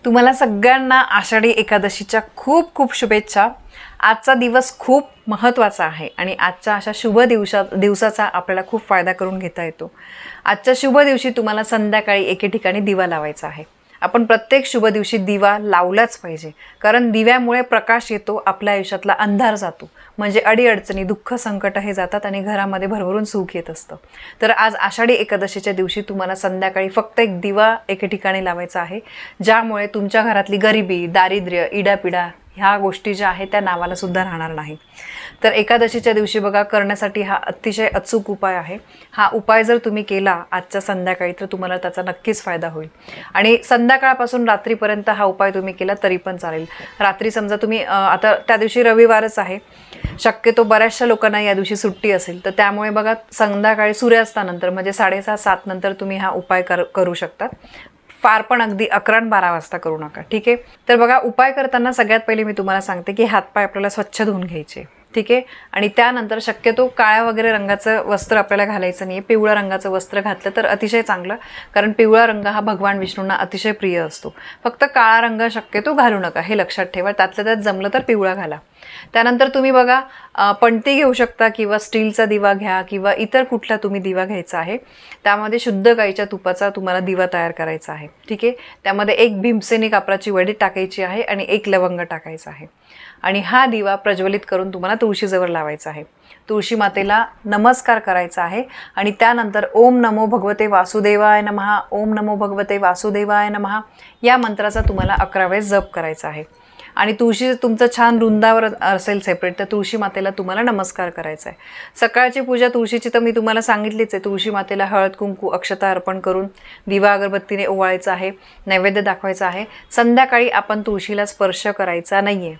तुम्हाला सगळ्यांना आषाढी एकादशीच्या खूप खूप शुभेच्छा। आजचा दिवस खूप महत्त्वाचा आहे आणि आजच्या अशा शुभ दिवसाचा आपल्याला खूप फायदा करून घेता येतो। आजच्या शुभ दिवशी तुम्हाला संध्याकाळी एके ठिकाणी दिवा लावायचा आहे। आपण प्रत्येक शुभ दिवशी दिवा लावलाच पाहिजे, कारण दिव्यामुळे प्रकाश येतो, आपल्या आयुष्यातला अंधार जातो, म्हणजे अडीअडचणी दुःख संकट हे जातात आणि घरामध्ये भरभरून सुख येत असतं। तर आज आषाढी एकादशीच्या दिवशी तुम्हाला संध्याकाळी फक्त एक दिवा एके ठिकाणी लावायचा आहे, ज्यामुळे तुमच्या घरातली गरिबी, दारिद्र्य, इडापिडा ह्या गोष्टी ज्या आहेत त्या नावाला सुद्धा राहणार नाही। तर एकादशीच्या दिवशी बघा, करण्यासाठी हा अतिशय अचूक उपाय आहे। हा उपाय जर तुम्ही केला आजच्या संध्याकाळी तर तुम्हाला त्याचा नक्कीच फायदा होईल। आणि संध्याकाळपासून रात्रीपर्यंत हा उपाय तुम्ही केला तरी पण चालेल। रात्री समजा तुम्ही आता त्या दिवशी रविवारच आहे, शक्यतो बऱ्याचशा लोकांना या दिवशी सुट्टी असेल, तर त्यामुळे बघा संध्याकाळी सूर्यास्तानंतर म्हणजे 6:30-7 नंतर तुम्ही हा उपाय करू शकता। फार पण अगदी 11 आणि 12 वाजता करू नका, ठीक आहे। तर बघा, उपाय करताना सगळ्यात पहिले मी तुम्हाला सांगते की हातपाय आपल्याला स्वच्छ धुवून घ्यायचे, ठीक आहे। आणि त्यानंतर शक्यतो काळ्या वगैरे रंगाचं वस्त्र आपल्याला घालायचं नाही, पिवळ्या रंगाचं वस्त्र घातलं तर अतिशय चांगलं, कारण पिवळा रंग हा भगवान विष्णूंना अतिशय प्रिय असतो। फक्त काळा रंग शक्यतो घालू नका, हे लक्षात ठेवा। त्यातल्या त्यात जमलं तर पिवळा घाला। त्यानंतर तुम्ही बघा, पणती घेऊ शकता किंवा स्टीलचा दिवा घ्या किंवा इतर कुठला तुम्ही दिवा घ्यायचा आहे। त्यामध्ये शुद्ध गाईच्या तुपाचा तुम्हाला दिवा तयार करायचा आहे, ठीक आहे। त्यामध्ये एक भीमसेनी कापराची वडी टाकायची आहे आणि एक लवंग टाकायचा आहे। आणि हा दिवा प्रज्वलित करून तुम्हाला तुळशीजवळ लावायचा आहे। तुळशी मातेला नमस्कार करायचा आहे आणि त्यानंतर ओम नमो भगवते वासुदेवाय नमः, ओम नमो भगवते वासुदेवाय नमः या मंत्राचा तुम्हाला 11 वेळेस जप करायचा आहे। आणि तुळशी तुमचं छान रुंदावर असेल सेपरेट, तर तुळशी मातेला तुम्हाला नमस्कार करायचा आहे। सकाळची पूजा तुळशीची तर मी तुम्हाला सांगितलीच आहे। तुळशी मातेला हळद कुंकू अक्षता अर्पण करून दिवा अगरबत्तीने ओवाळायचा आहे, नैवेद्य दाखवायचा आहे। संध्याकाळी आपण तुळशीला स्पर्श करायचा नाही आहे।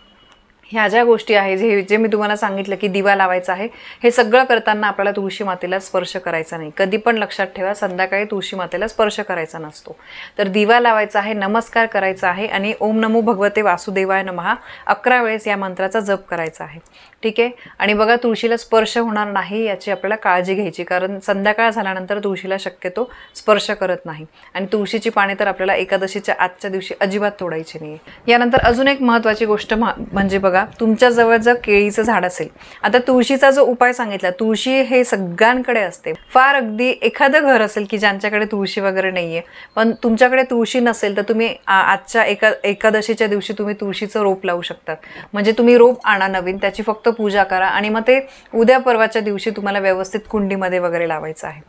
ह्या ज्या गोष्टी आहे जे मी तुम्हाला सांगितलं की दिवा लावायचा आहे, हे सगळं करताना आपल्याला तुळशी मातेला स्पर्श करायचा नाही। कधी पण लक्षात ठेवा, संध्याकाळी तुळशी मातेला स्पर्श करायचा नसतो। तर दिवा लावायचा आहे, नमस्कार करायचा आहे आणि ओम नमो भगवते वासुदेवाय नमः 11 वेळेस या मंत्राचा जप करायचा आहे, ठीक आहे। आणि बघा, तुळशीला स्पर्श होणार नाही याची आपल्याला काळजी घ्यायची, कारण संध्याकाळ झाल्यानंतर तुळशीला शक्यतो स्पर्श करत नाही। आणि तुळशीची पाने तर आपल्याला एकादशीच्या आजच्या दिवशी अजिबात तोडायची नाही। यानंतर अजून एक महत्त्वाची गोष्ट म्हणजे बघा, तुमच्या जवळ जर केळीचं झाड असेल, आता तुळशीचा जो उपाय सांगितला, तुळशी हे सगळ्यांकडे असते। फार अगदी एखादं घर असेल की ज्यांच्याकडे तुळशी वगैरे नाहीये, पण तुमच्याकडे तुळशी नसेल तर तुम्ही आजच्या एकादशीच्या दिवशी तुम्ही तुळशीचं रोप लावू शकतात। म्हणजे तुम्ही रोप आणा नवीन, त्याची फक्त पूजा करा आणि मग ते उद्या परवाच्या दिवशी तुम्हाला व्यवस्थित कुंडीमध्ये वगैरे लावायचं आहे।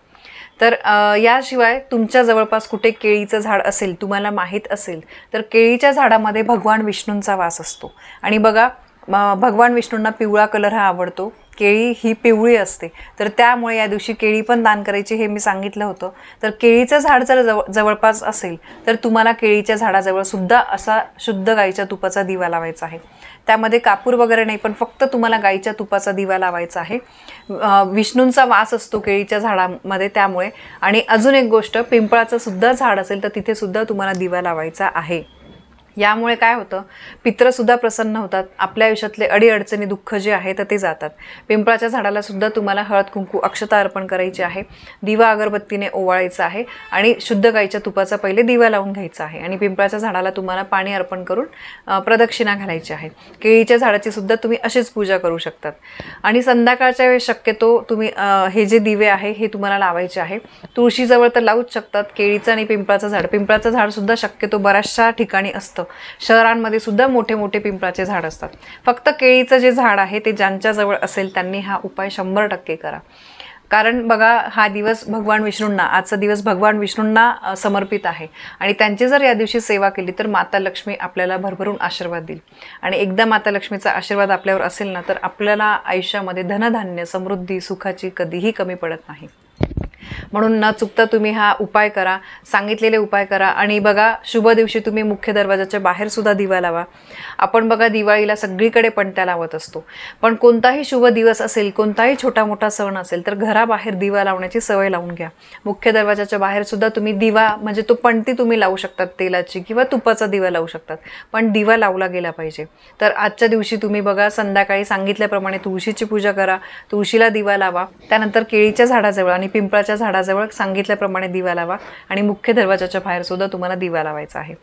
तर याशिवाय तुमच्या जवळपास कुठे केळीचं झाड असेल, तुम्हाला माहीत असेल, तर केळीच्या झाडामध्ये भगवान विष्णूंचा वास असतो। आणि बघा, भगवान विष्णूंना पिवळा कलर हा आवडतो, केळी ही पिवळी असते, तर त्यामुळे या दिवशी केळी पण दान करायची हे मी सांगितलं होतं। तर केळीचं झाड जर जवळपास असेल तर तुम्हाला केळीच्या झाडाजवळ सुद्धा असा शुद्ध गाईच्या तुपाचा दिवा लावायचा आहे। त्यामध्ये कापूर वगैरे नाही, पण फक्त तुम्हाला गाईच्या तुपाचा दिवा लावायचा आहे। विष्णूंचा वास असतो केळीच्या झाडामध्ये, त्यामुळे। आणि अजून एक गोष्ट, पिंपळाचं सुद्धा झाड असेल तर तिथे सुद्धा तुम्हाला दिवा लावायचा आहे। यामुळे काय होतं, पितरसुद्धा प्रसन्न होतात, आपल्या आयुष्यातले अडीअडचणी दुःख जे आहे तर ते जातात। पिंपळाच्या झाडाला सुद्धा तुम्हाला हळद कुंकू अक्षता अर्पण करायची आहे, दिवा अगरबत्तीने ओवाळायचा आहे आणि शुद्ध गाईच्या तुपाचा पहिले दिवा लावून घ्यायचा आहे। आणि पिंपळाच्या झाडाला तुम्हाला पाणी अर्पण करून प्रदक्षिणा घालायची आहे। केळीच्या झाडाची सुद्धा तुम्ही अशीच पूजा करू शकतात। आणि संध्याकाळच्या वेळेस शक्यतो तुम्ही हे जे दिवे आहे हे तुम्हाला लावायचे आहे। तुळशीजवळ तर लावूच शकतात, केळीचं आणि पिंपळाचं झाड सुद्धा शक्यतो बऱ्याचशा ठिकाणी असतं। शहरांमध्ये सुद्धा मोठे मोठे पिंपळाचे झाड असतात। फक्त केळीचं जे झाड आहे ते ज्यांच्या जवळ असेल त्यांनी हा उपाय 100% करा, कारण बघा, हा दिवस भगवान विष्णूंना, आजचा दिवस भगवान विष्णूंना समर्पित आहे। आणि त्यांची जर या दिवशी सेवा केली तर माता लक्ष्मी आपल्याला भरभरून आशीर्वाद देईल। आणि एकदा माता लक्ष्मीचा आशीर्वाद आपल्यावर असेल ना, तर आपल्याला आयुष्यामध्ये धनधान्य, समृद्धी, सुखाची कधीही कमी पडत नाही। म्हणून न चुकता तुम्ही हा उपाय करा, सांगितलेले उपाय करा। आणि बघा, शुभ दिवशी तुम्ही मुख्य दरवाजाच्या बाहेर सुद्धा दिवा लावा। आपण बघा, दिवाळीला सगळीकडे पणत्या लावत असतो, पण कोणताही शुभ दिवस असेल, कोणताही छोटा मोठा सण असेल तर घराबाहेर दिवा लावण्याची सवय लावून घ्या। मुख्य दरवाजाच्या बाहेर सुद्धा तुम्ही दिवा, म्हणजे तो पणती तुम्ही लावू शकतात, तेलाची किंवा तुपाचा दिवा लावू शकतात, पण दिवा लावला गेला पाहिजे। तर आजच्या दिवशी तुम्ही बघा, संध्याकाळी सांगितल्याप्रमाणे तुळशीची पूजा करा, तुळशीला दिवा लावा, त्यानंतर केळीच्या झाडाजवळ आणि पिंपळाच्या झाडाजवळ सांगितल्याप्रमाणे दिवा लावा आणि मुख्य दरवाजाच्या बाहेर सुद्धा तुम्हाला दिवा लावायचा आहे।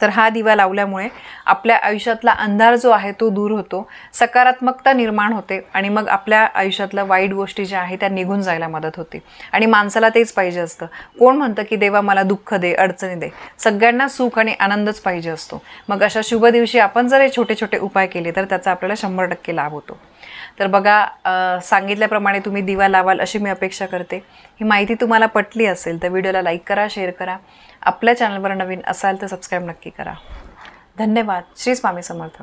तर हा दिवा लावल्यामुळे आपल्या आयुष्यातला अंधार जो आहे तो दूर होतो, सकारात्मकता निर्माण होते आणि मग आपल्या आयुष्यातल्या वाईट गोष्टी ज्या आहेत त्या निघून जायला मदत होते. आणि माणसाला तेच पाहिजे असतं. कोण म्हणतं की देवा मला दुःख दे, अडचणी दे? सगळ्यांना सुख आणि आनंदच पाहिजे असतो. मग अशा शुभ दिवशी आपण जर हे छोटे छोटे उपाय केले तर त्याचा आपल्याला 100% लाभ होतो. तर बघा, सांगितल्याप्रमाणे तुम्ही दिवा लावाल अशी मी अपेक्षा करते. ही माहिती तुम्हाला पटली असेल तर व्हिडिओला लाईक करा, शेअर करा. आपल्या चॅनलवर नवीन असाल तर सबस्क्राईब नक्की करा. धन्यवाद. श्री स्वामी समर्थ.